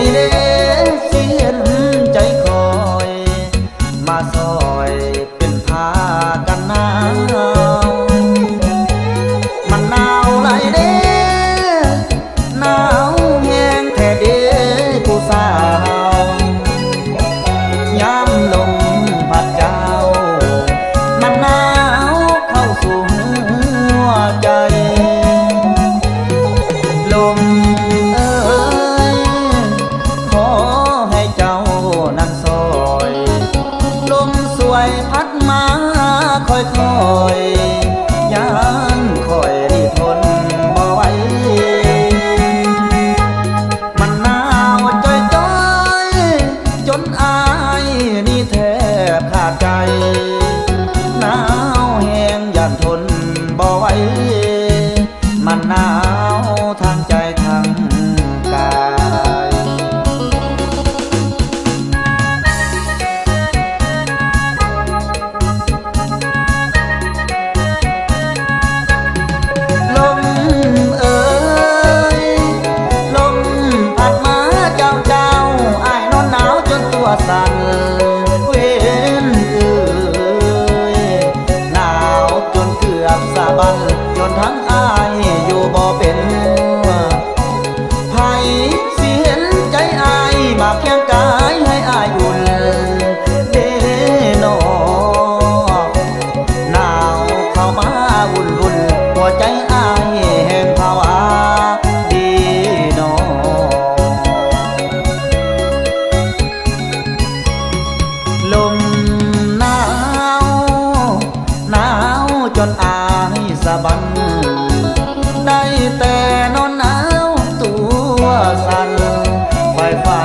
นี่เด้เสียนใจคอยมาซอยเป็นพากันหนาวมันหนาวไหลเด้หนาวแห้งแท้เด้ผู้สาวยามลมพัดเจ้ามันหนาวเข้าสู่หัวใจลมขอให้เจ้านั้นซอยลมสวยพัดมาค่อยๆยามค่อยทนบ่ไหวมันหนาวจ้อยๆจนอายนี่แทบขาดใจหนาวแห้งย่านทนบ่ไหวมันหนาวทางใจทางกายลมเอ่ยลมพัดมาเจ้าอ้ายนอนหนาวจนตัวสั่นเว้นเอ่ยหนาวจนเกือบสะบั้นจนทั้งอ้ายอยู่บ่เป็นไผสิเห็นใจอ้ายมาเคียงกายให้อ้ายอุ่นเด้นอหนาวเข้ามาวุ่นหัวใจอ้ายแห่งภาวะดีนอลมหนาวหนาวจนอายสะบั้นได้แต่นอนหนาวตัวสั่นไฟฟ้า